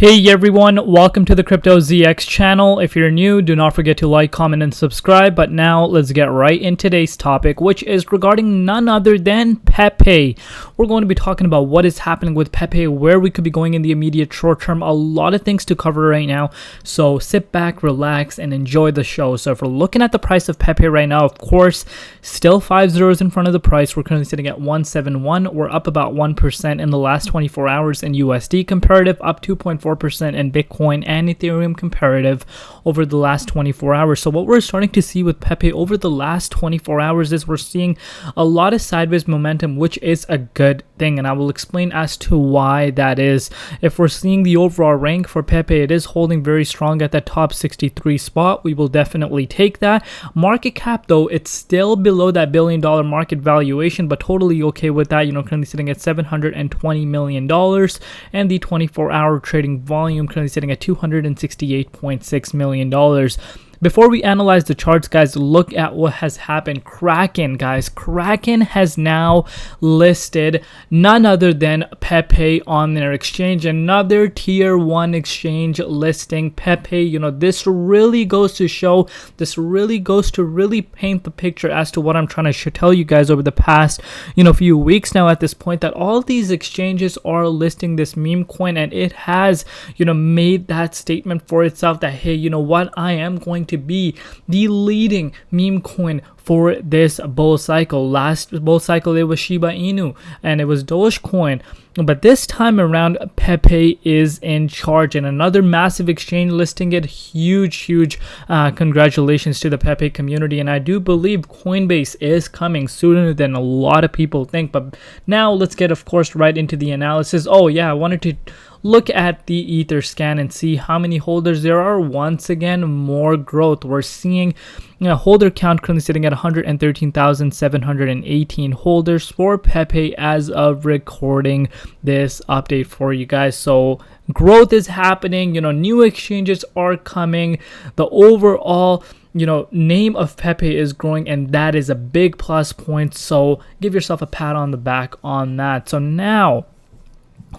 Hey everyone, welcome to the Crypto ZX channel. If you're new, do not forget to like, comment, and subscribe. But now let's get right in today's topic, which is regarding none other than Pepe. We're going to be talking about what is happening with Pepe, where we could be going in the immediate short term, a lot of things to cover right now. So sit back, relax, and enjoy the show. So if we're looking at the price of Pepe right now, of course, still 5 zeros in front of the price. We're currently sitting at 171. We're up about 1% in the last 24 hours in USD comparative, up 2.4% in Bitcoin and Ethereum comparative over the last 24 hours. So what we're starting to see with Pepe over the last 24 hours is we're seeing a lot of sideways momentum, which is a good thing, and I will explain as to why that is. If we're seeing the overall rank for Pepe, it is holding very strong at that top 63 spot. We will definitely take that. Market cap though, it's still below that $1 billion market valuation, but totally okay with that. Currently sitting at $720 million, and the 24-hour trading volume currently sitting at $268.6 million. Before we analyze the charts, guys, look at what has happened. Kraken, guys. Kraken has now listed none other than Pepe on their exchange. Another tier 1 exchange listing Pepe. This really goes to show, this really goes to really paint the picture as to what I'm trying to tell you guys over the past, few weeks now at this point, that all these exchanges are listing this meme coin, and it has, made that statement for itself that, hey, you know what, I am going to be the leading meme coin for this bull cycle. Last bull cycle it was Shiba Inu and it was Dogecoin, but this time around Pepe is in charge, and another massive exchange listing it. Huge congratulations to the Pepe community, and I do believe Coinbase is coming sooner than a lot of people think. But now let's get, of course, right into the analysis. Oh yeah, I wanted to look at the Ether scan and see how many holders there are. Once again, more growth. We're seeing holder count currently sitting at 113,718 holders for Pepe as of recording this update for you guys. So growth is happening, new exchanges are coming. The overall name of Pepe is growing, and that is a big plus point. So give yourself a pat on the back on that. So now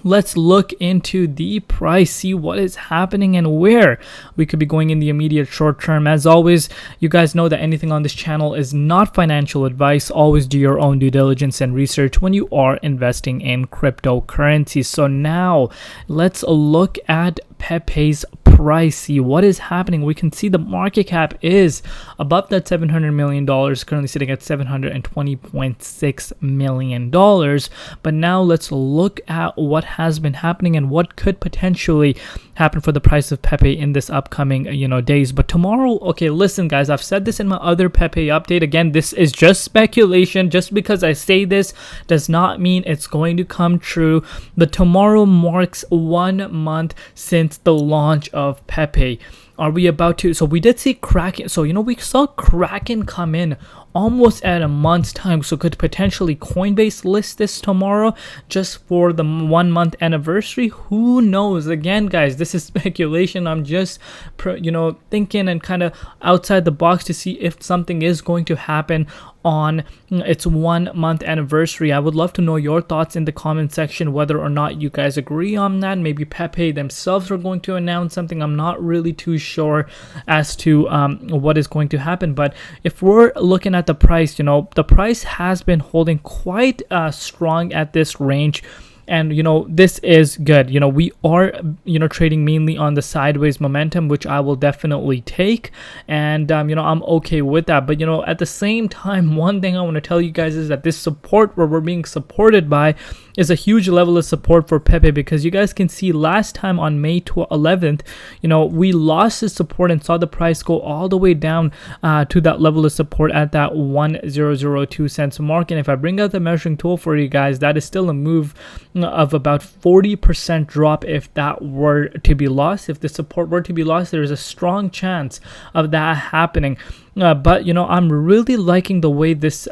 let's look into the price, see what is happening and where we could be going in the immediate short term. As always, you guys know that anything on this channel is not financial advice. Always do your own due diligence and research when you are investing in cryptocurrencies. So now let's look at Pepe's price, see what is happening. We can see the market cap is above that $700 million, currently sitting at $720.6 million. But now let's look at what has been happening and what could potentially happen for the price of Pepe in this upcoming days. But tomorrow, okay, listen guys, I've said this in my other Pepe update. Again, this is just speculation. Just because I say this does not mean it's going to come true. But tomorrow marks 1 month since the launch of Pepe. Are we about to? So we did see Kraken. So we saw Kraken come in almost at a month's time. So could potentially Coinbase list this tomorrow just for the 1 month anniversary? Who knows? Again, guys, this is speculation. I'm just thinking and kind of outside the box to see if something is going to happen on its 1 month anniversary. I would love to know your thoughts in the comment section, whether or not you guys agree on that. Maybe Pepe themselves are going to announce something. I'm not really too sure as to what is going to happen. But if we're looking at the price, the price has been holding quite strong at this range. And this is good. We are trading mainly on the sideways momentum, which I will definitely take, and I'm okay with that. But at the same time, one thing I want to tell you guys is that this support where we're being supported by is a huge level of support for Pepe, because you guys can see last time on May 11th, we lost the support and saw the price go all the way down to that level of support at that 1002 cents mark. And if I bring out the measuring tool for you guys, that is still a move of about 40% drop if that were to be lost. If the support were to be lost, there is a strong chance of that happening. But I'm really liking the way this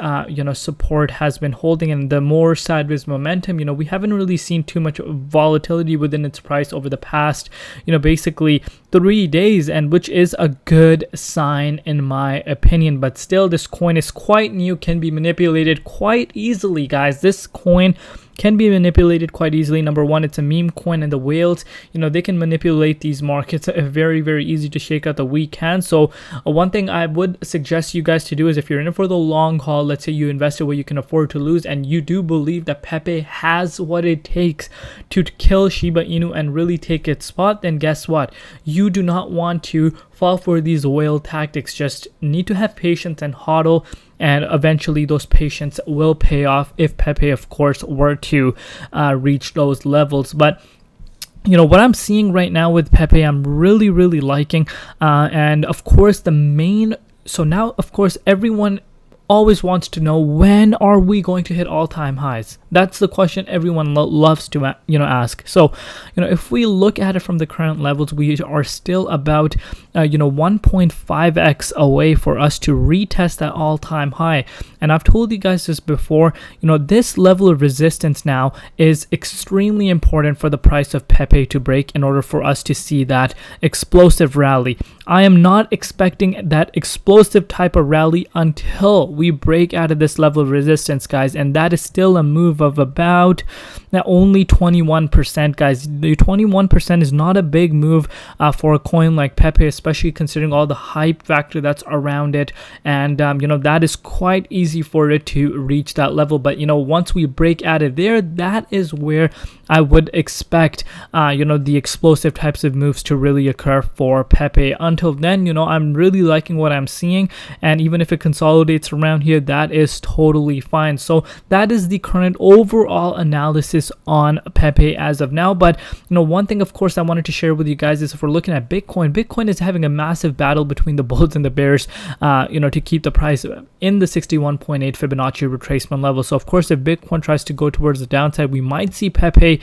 support has been holding, and the more sideways momentum. We haven't really seen too much volatility within its price over the past basically 3 days, and which is a good sign in my opinion. But still, this coin is quite new, can be manipulated quite easily, guys. This coin can be manipulated quite easily. Number one, it's a meme coin, and the whales, they can manipulate these markets very, very easy to shake out the weak hand. So one thing I would suggest you guys to do is, if you're in it for the long haul, let's say you invested what you can afford to lose, and you do believe that Pepe has what it takes to kill Shiba Inu and really take its spot, then guess what? You do not want to fall for these whale tactics. Just need to have patience and hodl, and eventually those patience will pay off if Pepe, of course, were to reach those levels. But what I'm seeing right now with Pepe, I'm really, really liking. And of course, so now, of course, everyone always wants to know, when are we going to hit all-time highs? That's the question everyone loves to ask. So if we look at it from the current levels, we are still about 1.5x away for us to retest that all-time high. And I've told you guys this before, this level of resistance now is extremely important for the price of Pepe to break in order for us to see that explosive rally. I am not expecting that explosive type of rally until we break out of this level of resistance, guys, and that is still a move of about only 21%, guys. The 21% is not a big move for a coin like Pepe, especially considering all the hype factor that's around it, and that is quite easy for it to reach that level. But once we break out of there, that is where I would expect the explosive types of moves to really occur for Pepe. Until then, I'm really liking what I'm seeing, and even if it consolidates around here, that is totally fine. So that is the current overall analysis on Pepe as of now. But one thing, of course, I wanted to share with you guys is, if we're looking at Bitcoin is having a massive battle between the bulls and the bears, to keep the price in the 61.8 Fibonacci retracement level. So of course, if Bitcoin tries to go towards the downside, we might see Pepe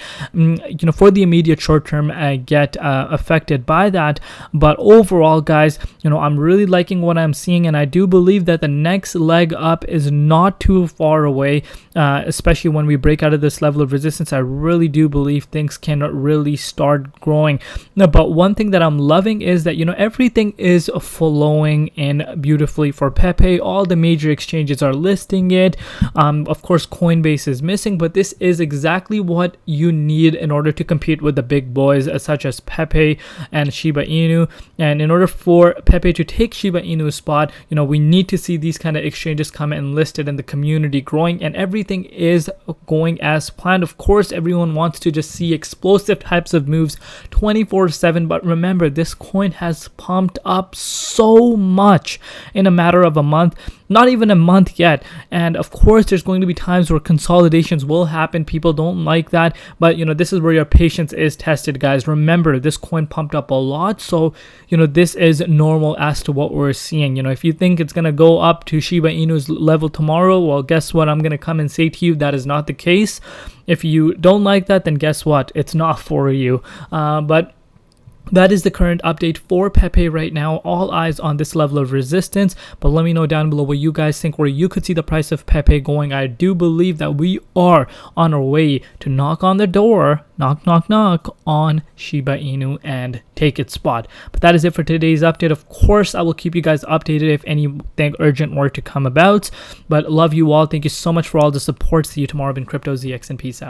for the immediate short term get affected by that. But overall, guys, I'm really liking what I'm seeing, and I do believe that the next leg up is not too far away, especially when we break out of this level of resistance. I really do believe things can really start growing. But one thing that I'm loving is that everything is flowing in beautifully for Pepe. All the major exchanges are listing it. Of course, Coinbase is missing, but this is exactly what you need in order to compete with the big boys such as Pepe and Shiba Inu. And in order for Pepe to take Shiba Inu's spot, we need to see these kind of exchanges come and listed and the community growing, and everything is going as planned. Of course, everyone wants to just see explosive types of moves 24/7, but remember, this coin has pumped up so much in a matter of a month, not even a month yet. And of course, there's going to be times where consolidations will happen. People don't like that, but this is where your patience is tested, guys. Remember, this coin pumped up a lot, so this is normal as to what we're seeing. If you think it's gonna go up to Shiba Inu's level tomorrow, well, guess what? I'm gonna come and say to you that is not the case. If you don't like that, then guess what? It's not for you. But that is the current update for Pepe right now. All eyes on this level of resistance. But let me know down below what you guys think, where you could see the price of Pepe going. I do believe that we are on our way to knock on the door, knock, knock, knock, on Shiba Inu and take its spot. But that is it for today's update. Of course, I will keep you guys updated if anything urgent were to come about. But love you all. Thank you so much for all the support. See you tomorrow in Crypto ZX, and peace out.